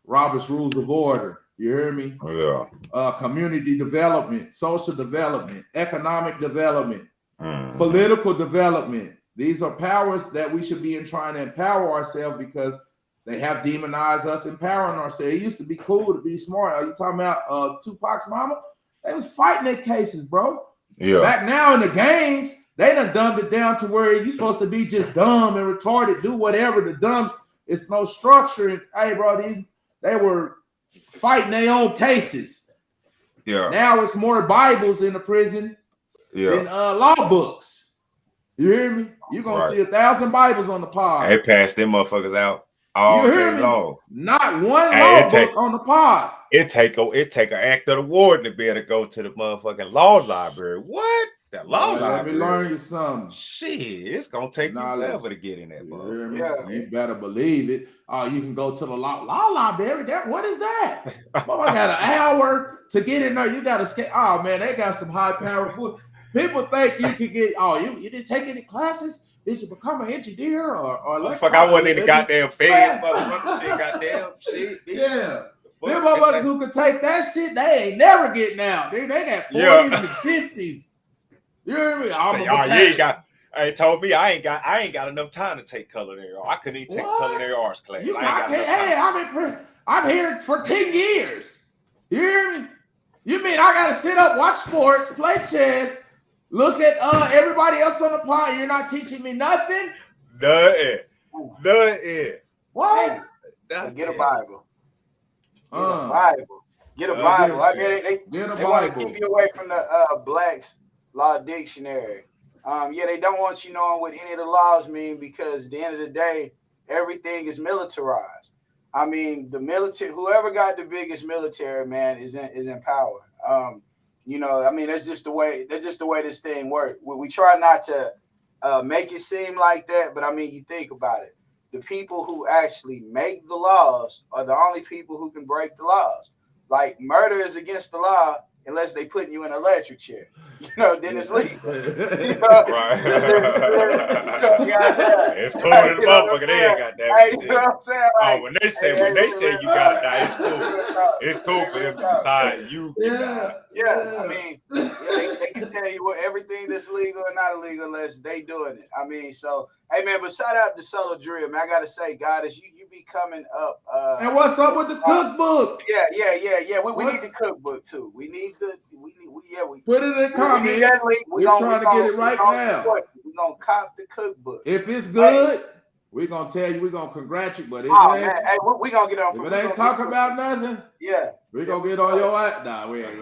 Robert's Rules of Order. You hear me? Community development, social development, economic development, political development. These are powers that we should be trying to empower ourselves because They have demonized us, empowering ourselves. It used to be cool to be smart. Are you talking about Tupac's mama? They was fighting their cases, bro. Yeah. Back now in the gangs, they done dumbed it down to where you're supposed to be just dumb and retarded, do whatever. The dumb, it's no structure. And, hey, bro, they were fighting their own cases. Yeah. Now it's more Bibles in the prison than law books. You hear me? You're gonna see 1,000 Bibles on the pod. They passed them motherfuckers out all day long. Not one law book on the pod. It take an act of the warden to be able to go to the motherfucking law library. What? That law library. Let me learn you something. Shit, it's gonna take you forever to get in that motherfucker. Yeah, you better believe it. You can go to the law library. What is that? Well, I got an hour to get in there. You got to skate. Oh man, they got some high power. People think you could get. Oh, you didn't take any classes? Did you become an engineer or fuck? I wasn't in the goddamn feds, motherfucker. Shit, goddamn shit. Yeah. Them motherfuckers who could take that shit, they ain't never getting out. They got 40s and 50s. You hear me? You ain't got. They told me I ain't got enough time to take culinary art. I couldn't even take culinary arts class. I'm here for 10 years. You hear me? You mean I gotta sit up, watch sports, play chess, look at everybody else on the pod? You're not teaching me nothing? Nothing. What? Get a Bible. Get a Bible. I mean, they want to keep you away from the Black's Law Dictionary. They don't want you knowing what any of the laws mean, because at the end of the day, everything is militarized. I mean, the military, whoever got the biggest military, man, is in power. I mean, that's just the way this thing works. We try not to make it seem like that, but I mean, you think about it. The people who actually make the laws are the only people who can break the laws. Like, murder is against the law unless they put you in an electric chair. Then it's legal. Right. It's cool to the motherfucker there, goddamn. You know what I'm saying? Like, when they say you gotta die, it's cool. It's cool for them to decide you can die. I mean, they can tell you everything that's legal and not illegal unless they doing it. I mean, so hey man, but shout out to Solo Drill, man. I gotta say, God, as you be coming up. And what's up with the cookbook? Yeah. We need the cookbook too. We put it in the comments. We're trying to get it right now. We're gonna cop the cookbook. If it's good, we're gonna tell you. We're gonna congratulate you. But if we gonna get on. If it ain't talking about nothing, we're gonna get on your ass. Nah, we ain't.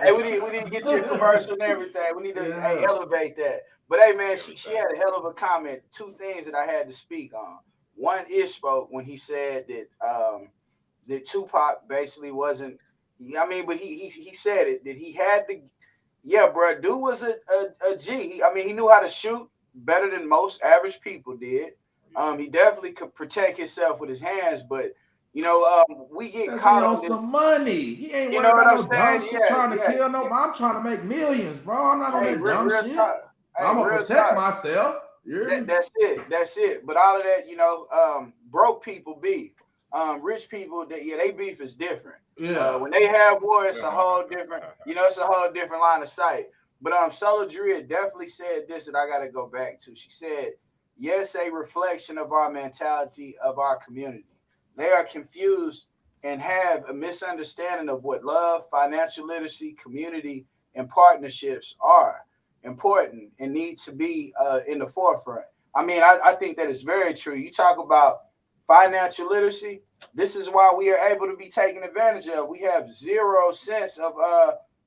Hey, we need to get you a commercial and everything. We need to elevate that. But hey, man, she had a hell of a comment. Two things that I had to speak on. One, Ish spoke when he said that Tupac basically wasn't. I mean, but he said it, that he had to. Yeah, bro, dude was a G. He knew how to shoot better than most average people did. He definitely could protect himself with his hands, but we get caught on some money. He ain't worried about no dumb shit trying to kill no. I'm trying to make millions, bro. I'm not on that dumb shit. I'm gonna protect myself. That's it. But all of that, broke people beef. Rich people, they beef is different. When they have war, it's a whole different, it's a whole different line of sight. But Solo Drea definitely said this that I got to go back to. She said, yes, a reflection of our mentality of our community. They are confused and have a misunderstanding of what love, financial literacy, community, and partnerships are important and need to be in the forefront. I mean, I think that is very true. You talk about financial literacy. This is why we are able to be taken advantage of. We have 0 sense of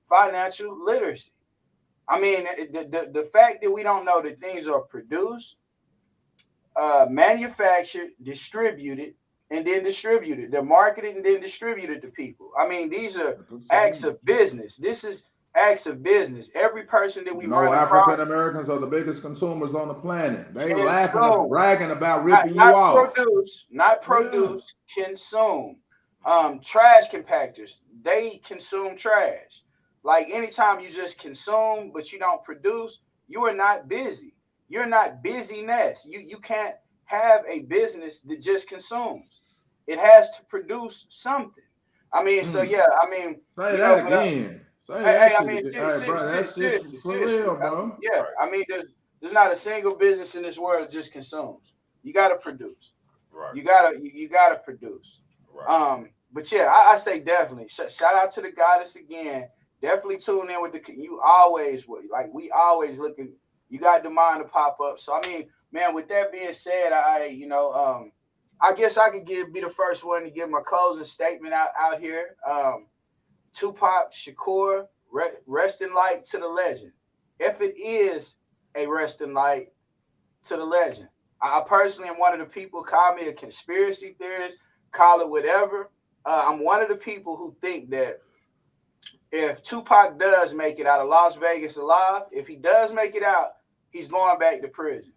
financial literacy. I mean, the fact that we don't know that things are produced, manufactured, distributed, and then distributed. They're marketed and then distributed to people. I mean, these are acts of business. This is acts of business. Every person that we run across. African Americans are the biggest consumers on the planet. They laughing and bragging about ripping you off. Not produce, consume. Trash compactors, they consume trash. Like anytime you just consume, but you don't produce, you are not busy. You're not busyness. You can't have a business that just consumes. It has to produce something. I mean, so yeah, I mean, say that again. That's for real, bro. Yeah, I mean, there's not a single business in this world that just consumes. You got to produce. Right. You gotta produce. Right. But yeah, I say definitely. Shout out to the goddess again. Definitely tune in with you always would. Like we always looking. You got the mind to pop up. So I mean, man, with that being said, I guess I could be the first one to give my closing statement out here. Tupac Shakur, rest in light to the legend. If it is a rest in light to the legend. I personally am one of the people, call me a conspiracy theorist, call it whatever. I'm one of the people who think that if Tupac does make it out of Las Vegas alive, if he does make it out, he's going back to prison.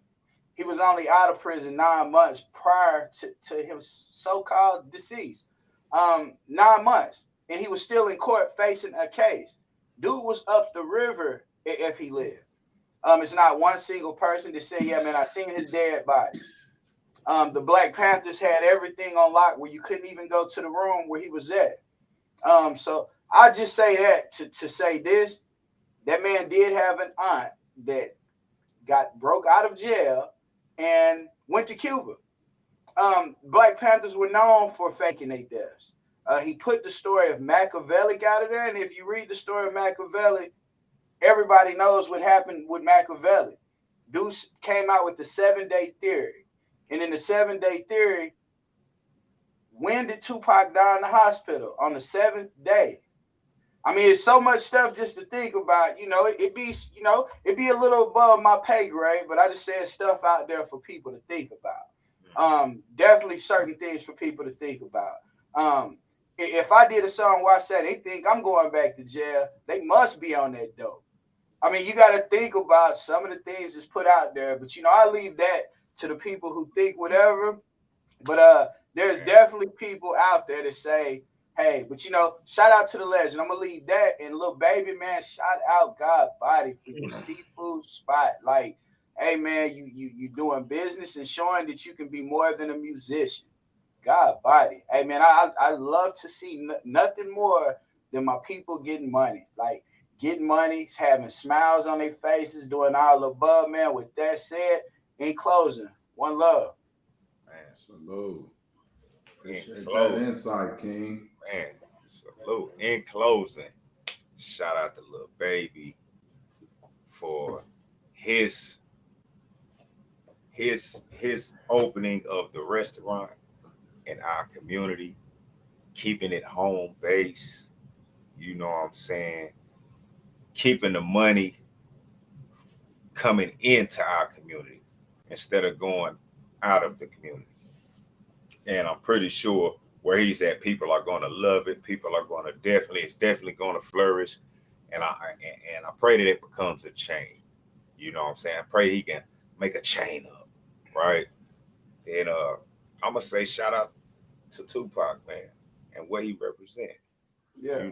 He was only out of prison 9 months prior to his so-called decease. 9 months. And he was still in court facing a case. Dude was up the river if he lived. It's not one single person to say, yeah, man, I seen his dead body. The Black Panthers had everything on lock where you couldn't even go to the room where he was at. So I just say that to say this, that man did have an aunt that broke out of jail and went to Cuba. Black Panthers were known for faking their deaths. He put the story of Machiavelli out of there, and if you read the story of Machiavelli, everybody knows what happened with Machiavelli. Deuce came out with the 7-day theory. And in the 7-day theory, when did Tupac die in the hospital? On the 7th day. I mean, it's so much stuff just to think about. It'd be a little above my pay grade, but I just said stuff out there for people to think about. Definitely certain things for people to think about. If I did a song where I said they think I'm going back to jail, they must be on that dope. I mean, you got to think about some of the things that's put out there, but I leave that to the people who think whatever. But there's definitely people out there that say, hey, but shout out to the legend. I'm gonna leave that, and little baby, man, shout out God Body for your seafood spot. Like, hey man, you doing business and showing that you can be more than a musician. God Body. Hey man, I love to see nothing more than my people getting money. Like getting money, having smiles on their faces, doing all the above, man. With that said, in closing, one love. Man, salute. Appreciate that insight, King. Man, salute. In closing, shout out to Lil Baby for his opening of the restaurant in our community, keeping it home base. You know what I'm saying? Keeping the money coming into our community instead of going out of the community. And I'm pretty sure where he's at, people are going to love it. People are going to it's definitely going to flourish. And I pray that it becomes a chain. You know what I'm saying? I pray he can make a chain up, right? And I'm gonna say shout out to Tupac, man, and what he represents. Yeah.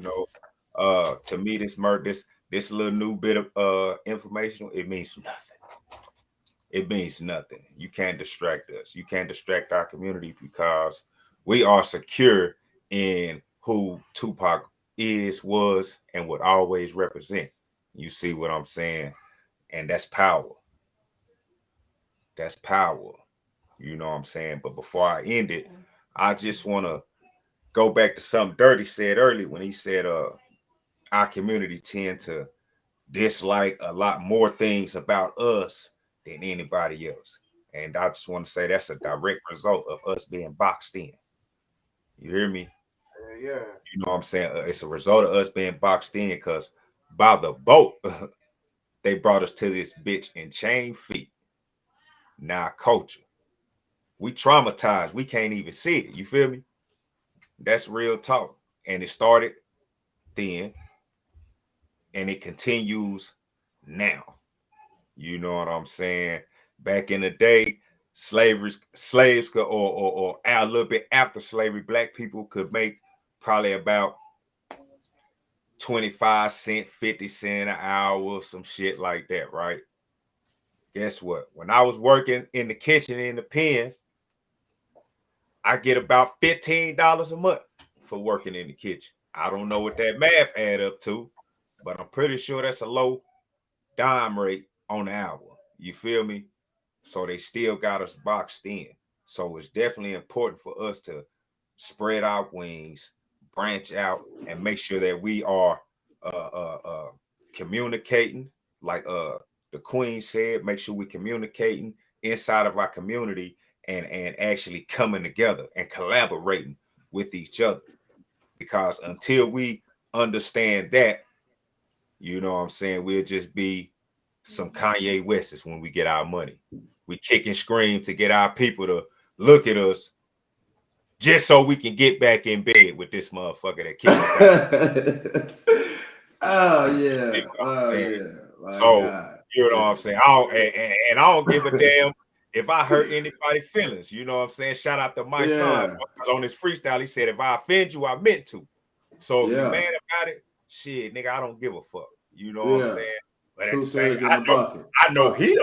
To me, this little new bit of information, it means nothing. It means nothing. You can't distract us. You can't distract our community because we are secure in who Tupac was, and would always represent. You see what I'm saying? And that's power. That's power. You know what I'm saying? But before I end it, I just want to go back to something Dirty said earlier when he said our community tend to dislike a lot more things about us than anybody else. And I just want to say that's a direct result of us being boxed in. You hear me? Yeah. You know what I'm saying? It's a result of us being boxed in because by the boat, they brought us to this bitch in chain feet. Now culture. We traumatized. We can't even see it. You feel me? That's real talk. And it started then and it continues now. You know what I'm saying? Back in the day, slaves could, or a little bit after slavery, black people could make probably about 25 cents, 50 cents an hour, some shit like that, right? Guess what? When I was working in the kitchen in the pen, I get about $15 a month for working in the kitchen. I don't know what that math add up to, but I'm pretty sure that's a low dime rate on the hour. You feel me? So they still got us boxed in. So it's definitely important for us to spread our wings, branch out, and make sure that we are communicating, like the Queen said, make sure we're communicating inside of our community and actually coming together and collaborating with each other. Because until we understand that, you know what I'm saying, we'll just be some Kanye Wests when we get our money. We kick and scream to get our people to look at us just so we can get back in bed with this motherfucker that kicked us out. Oh yeah. You know Oh yeah. My so God. you know what I'm saying? I don't give a damn if I hurt anybody's feelings. You know what I'm saying? Shout out to my son on his freestyle. He said, if I offend you, I meant to. So if you're mad about it, shit, nigga, I don't give a fuck. You know what I'm saying? But at the same time, I know he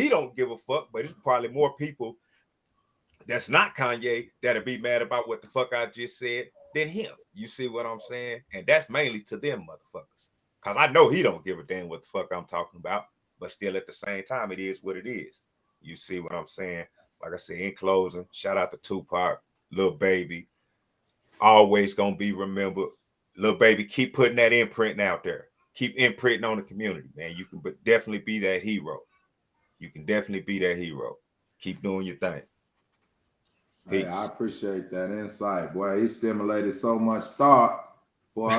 don't give a fuck, but it's probably more people that's not Kanye that'll be mad about what the fuck I just said than him. You see what I'm saying? And that's mainly to them motherfuckers. Cause I know he don't give a damn what the fuck I'm talking about, but still at the same time, it is what it is. You see what I'm saying? Like I said, in closing, shout out to Tupac, Lil Baby. Always gonna be remembered. Lil Baby, keep putting that imprint out there. Keep imprinting on the community, man. You can definitely be that hero. You can definitely be that hero. Keep doing your thing. Hey, I appreciate that insight. Boy, he stimulated so much thought. Boy,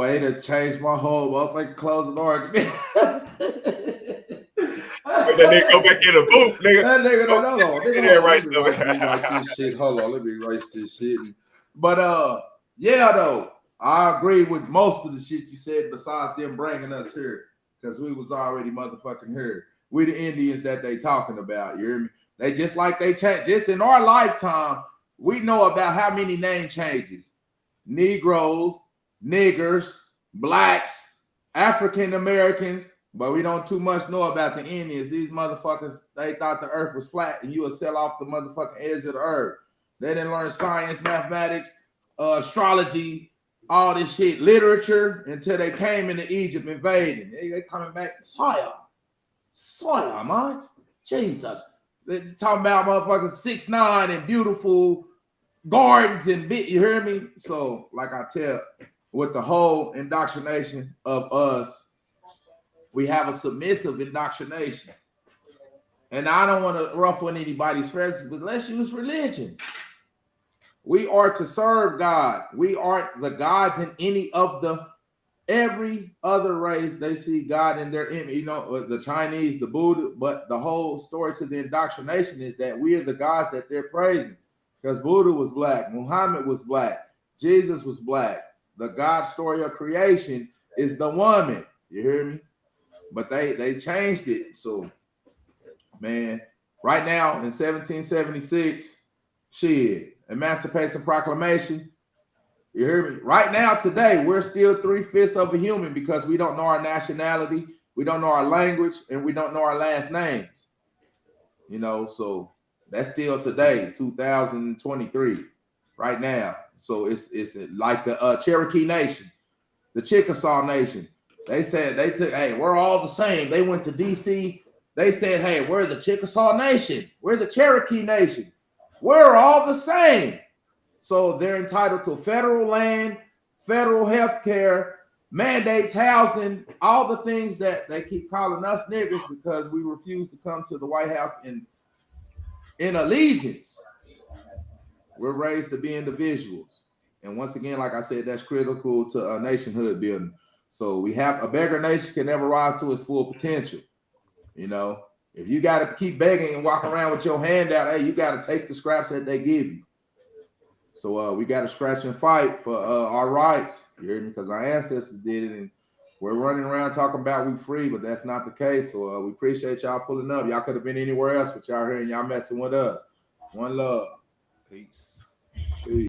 it had changed my whole motherfucking closing argument. That nigga go back in the booth, nigga. That nigga don't know. Let me write this shit. Hold on, let me write this shit. But yeah, though, I agree with most of the shit you said besides them bringing us here, because we was already motherfucking here. We the Indians that they talking about, you hear me? They just like they change. Just in our lifetime, we know about how many name changes. Negroes, niggers, blacks, African Americans, but we don't too much know about the Indians. These motherfuckers, they thought the earth was flat and you would sell off the motherfucking edge of the earth. They didn't learn science, mathematics, astrology, all this shit, literature, until they came into Egypt invading. They coming back, Soya, man. Jesus. They talking about motherfuckers 6'9" and beautiful gardens and bit, you hear me? So, like I tell, with the whole indoctrination of us, we have a submissive indoctrination. And I don't want to ruffle anybody's feathers, but let's use religion. We are to serve God. We aren't the gods in any of every other race. They see God in their image, you know, the Chinese, the Buddha, but the whole story to the indoctrination is that we are the gods that they're praising. Because Buddha was black, Muhammad was black, Jesus was black. The God story of creation is the woman. You hear me? But they changed it. So, man, right now in 1776, shit, Emancipation Proclamation. You hear me? Right now, today, we're still 3/5 of a human because we don't know our nationality, we don't know our language, and we don't know our last names. You know, so that's still today, 2023, right now. So it's like the Cherokee Nation, the Chickasaw Nation. They said they took, hey, we're all the same. They went to DC. They said, hey, we're the Chickasaw Nation. We're the Cherokee Nation. We're all the same. So they're entitled to federal land, federal health care, mandates, housing, all the things that they keep calling us niggers because we refuse to come to the White House in allegiance. We're raised to be individuals. And once again, like I said, that's critical to nationhood building. So we have a beggar nation can never rise to its full potential. You know, if you got to keep begging and walk around with your hand out, hey, you got to take the scraps that they give you. So we got to scratch and fight for our rights. You hear me? Because our ancestors did it, and we're running around talking about we free, but that's not the case. So we appreciate y'all pulling up. Y'all could have been anywhere else, but y'all here and y'all messing with us. One love. Peace.